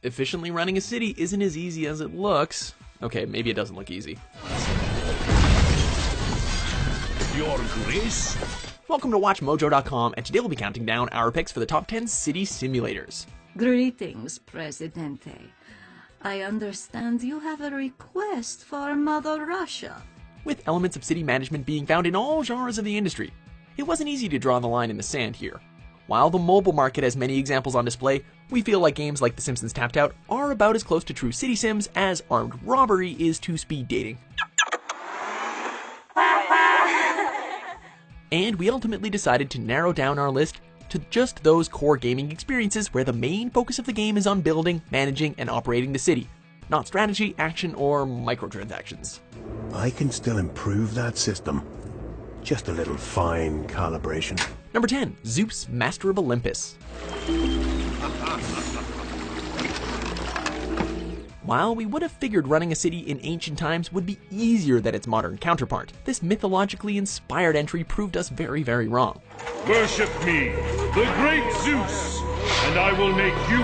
efficiently running a city isn't as easy as it looks. Okay, maybe it doesn't look easy. Your Grace? Welcome to WatchMojo.com, and today we'll be counting down our picks for the top 10 city simulators. Greetings, Presidente. I understand you have a request for Mother Russia. With elements of city management being found in all genres of the industry, it wasn't easy to draw the line in the sand here. While the mobile market has many examples on display, we feel like games like The Simpsons Tapped Out are about as close to true city sims as armed robbery is to speed dating. And we ultimately decided to narrow down our list to just those core gaming experiences where the main focus of the game is on building, managing, and operating the city, not strategy, action, or microtransactions. I can still improve that system. Just a little fine calibration. Number 10, Zeus, Master of Olympus. While we would have figured running a city in ancient times would be easier than its modern counterpart, this mythologically inspired entry proved us very, very wrong. Worship me, the great Zeus, and I will make you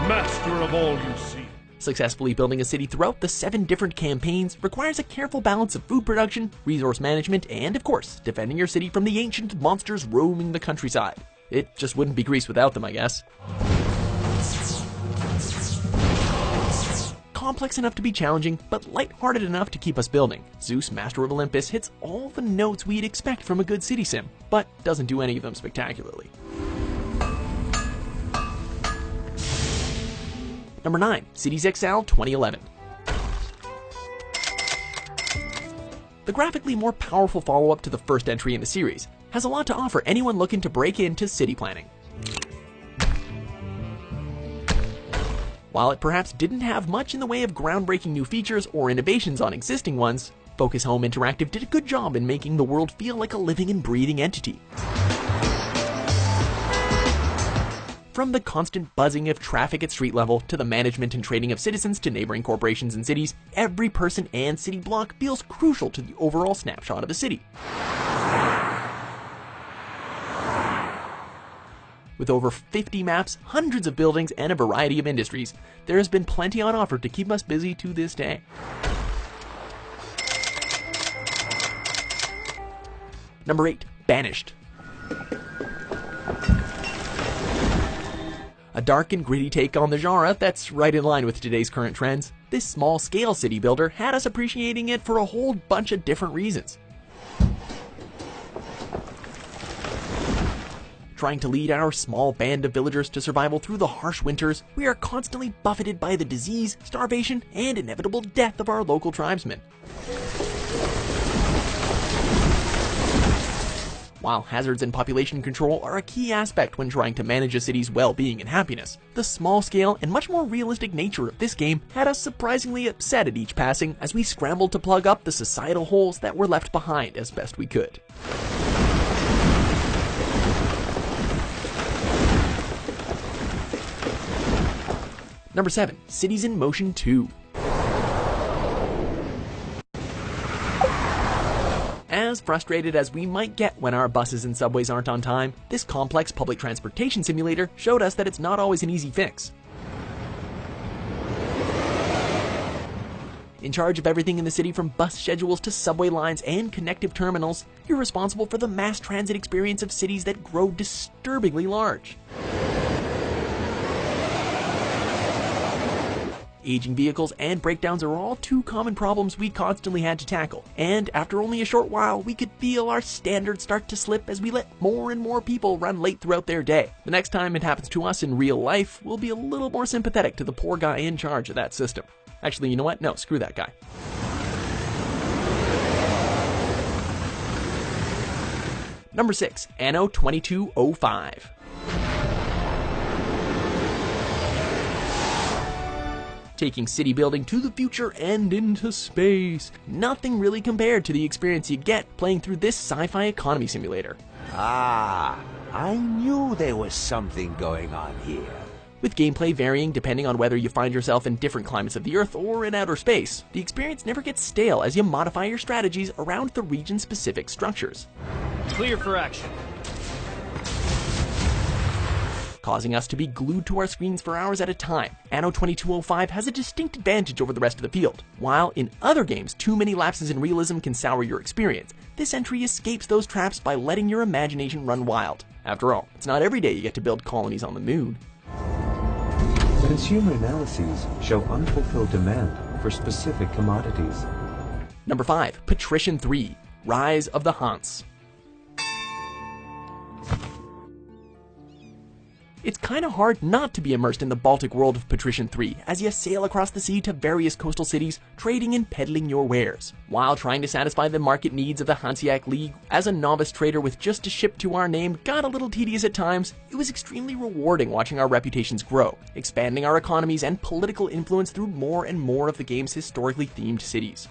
master of all you see. Successfully building a city throughout the 7 different campaigns requires a careful balance of food production, resource management, and of course, defending your city from the ancient monsters roaming the countryside. It just wouldn't be Greece without them, I guess. Complex enough to be challenging, but lighthearted enough to keep us building, Zeus, Master of Olympus hits all the notes we'd expect from a good city sim, but doesn't do any of them spectacularly. Number 9, Cities XL 2011. The graphically more powerful follow-up to the first entry in the series has a lot to offer anyone looking to break into city planning. While it perhaps didn't have much in the way of groundbreaking new features or innovations on existing ones, Focus Home Interactive did a good job in making the world feel like a living and breathing entity. From the constant buzzing of traffic at street level, to the management and trading of citizens to neighboring corporations and cities, every person and city block feels crucial to the overall snapshot of a city. With over 50 maps, hundreds of buildings, and a variety of industries, there has been plenty on offer to keep us busy to this day. Number 8, Banished. A dark and gritty take on the genre that's right in line with today's current trends, this small-scale city builder had us appreciating it for a whole bunch of different reasons. Trying to lead our small band of villagers to survival through the harsh winters, we are constantly buffeted by the disease, starvation, and inevitable death of our local tribesmen. While hazards and population control are a key aspect when trying to manage a city's well-being and happiness, the small-scale and much more realistic nature of this game had us surprisingly upset at each passing as we scrambled to plug up the societal holes that were left behind as best we could. Number 7, Cities in Motion 2. As frustrated as we might get when our buses and subways aren't on time, this complex public transportation simulator showed us that it's not always an easy fix. In charge of everything in the city from bus schedules to subway lines and connective terminals, you're responsible for the mass transit experience of cities that grow disturbingly large. Aging vehicles and breakdowns are all 2 common problems we constantly had to tackle, and after only a short while, we could feel our standards start to slip as we let more and more people run late throughout their day. The next time it happens to us in real life, we'll be a little more sympathetic to the poor guy in charge of that system. Actually, you know what? No, screw that guy. Number 6, Anno 2205. Taking city building to the future and into space. Nothing really compared to the experience you get playing through this sci-fi economy simulator. Ah, I knew there was something going on here. With gameplay varying depending on whether you find yourself in different climates of the Earth or in outer space, the experience never gets stale as you modify your strategies around the region-specific structures. Clear for action. causing us to be glued to our screens for hours at a time. Anno 2205 has a distinct advantage over the rest of the field. While in other games, too many lapses in realism can sour your experience, this entry escapes those traps by letting your imagination run wild. After all, it's not every day you get to build colonies on the moon. Consumer analyses show unfulfilled demand for specific commodities. Number 5. Patrician 3. Rise of the Hanse. It's kinda hard not to be immersed in the Baltic world of Patrician 3 as you sail across the sea to various coastal cities, trading and peddling your wares. While trying to satisfy the market needs of the Hanseatic League, as a novice trader with just a ship to our name got a little tedious at times, it was extremely rewarding watching our reputations grow, expanding our economies and political influence through more and more of the game's historically themed cities.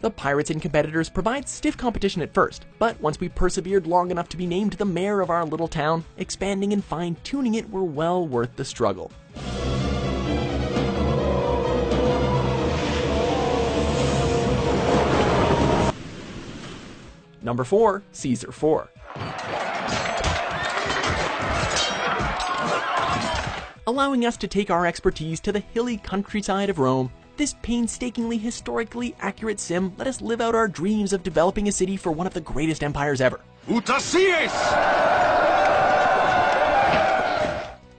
The pirates and competitors provide stiff competition at first, but once we persevered long enough to be named the mayor of our little town, expanding and fine-tuning it were well worth the struggle. Number 4. Caesar 4. Allowing us to take our expertise to the hilly countryside of Rome, this painstakingly historically accurate sim let us live out our dreams of developing a city for one of the greatest empires ever.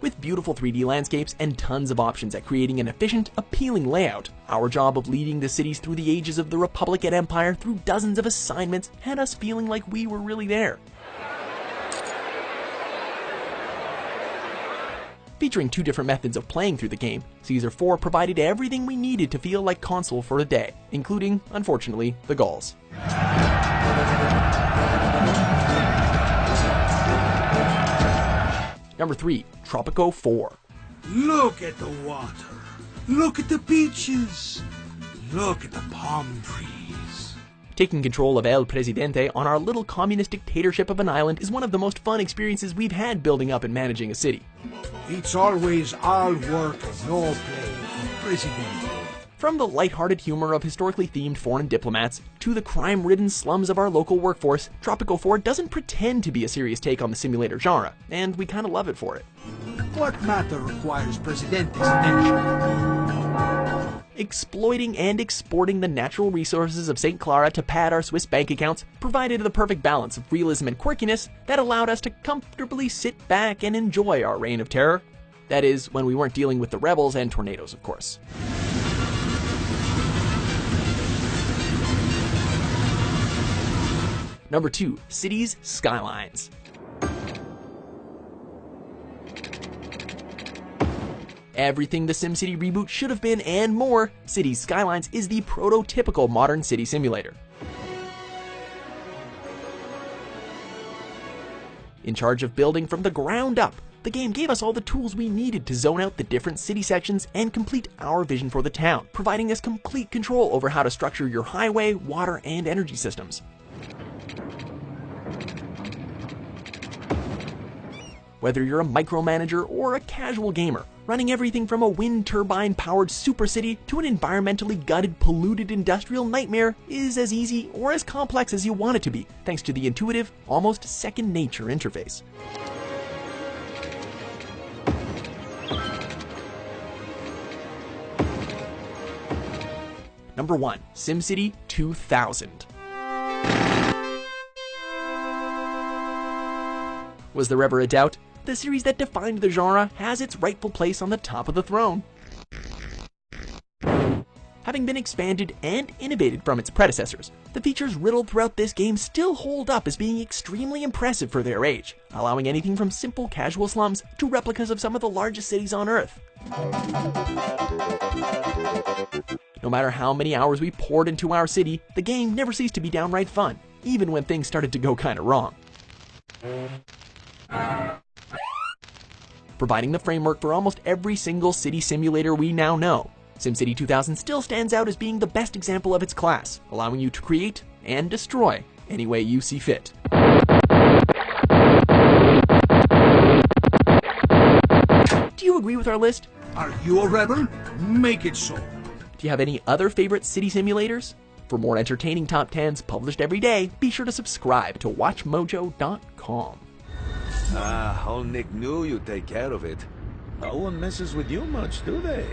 With beautiful 3D landscapes and tons of options at creating an efficient, appealing layout, our job of leading the cities through the ages of the Republic and Empire through dozens of assignments had us feeling like we were really there. Featuring 2 different methods of playing through the game, Caesar 4 provided everything we needed to feel like console for a day, including, unfortunately, the Gauls. Number 3. Tropico 4. Look at the water. Look at the beaches. Look at the palm trees. Taking control of El Presidente on our little communist dictatorship of an island is one of the most fun experiences we've had building up and managing a city. It's always all work and no play, Presidente. From the lighthearted humor of historically themed foreign diplomats to the crime-ridden slums of our local workforce, Tropico 4 doesn't pretend to be a serious take on the simulator genre, and we kinda love it for it. What matter requires Presidente's attention? Exploiting and exporting the natural resources of St. Clara to pad our Swiss bank accounts provided the perfect balance of realism and quirkiness that allowed us to comfortably sit back and enjoy our reign of terror. That is, when we weren't dealing with the rebels and tornadoes, of course. Number 2. Cities Skylines. Everything the SimCity reboot should have been and more, Cities Skylines is the prototypical modern city simulator. In charge of building from the ground up, the game gave us all the tools we needed to zone out the different city sections and complete our vision for the town, providing us complete control over how to structure your highway, water, and energy systems. Whether you're a micromanager or a casual gamer, running everything from a wind turbine-powered super city to an environmentally gutted, polluted industrial nightmare is as easy or as complex as you want it to be, thanks to the intuitive, almost second-nature interface. Number 1. SimCity 2000. Was there ever a doubt? The series that defined the genre has its rightful place on the top of the throne. Having been expanded and innovated from its predecessors, the features riddled throughout this game still hold up as being extremely impressive for their age, allowing anything from simple casual slums to replicas of some of the largest cities on Earth. No matter how many hours we poured into our city, the game never ceased to be downright fun, even when things started to go kinda wrong. Providing the framework for almost every single city simulator we now know, SimCity 2000 still stands out as being the best example of its class, allowing you to create and destroy any way you see fit. Do you agree with our list? Are you a rebel? Make it so. Do you have any other favorite city simulators? For more entertaining top 10s published every day, be sure to subscribe to WatchMojo.com. Old Nick knew you'd take care of it. No one messes with you much, do they?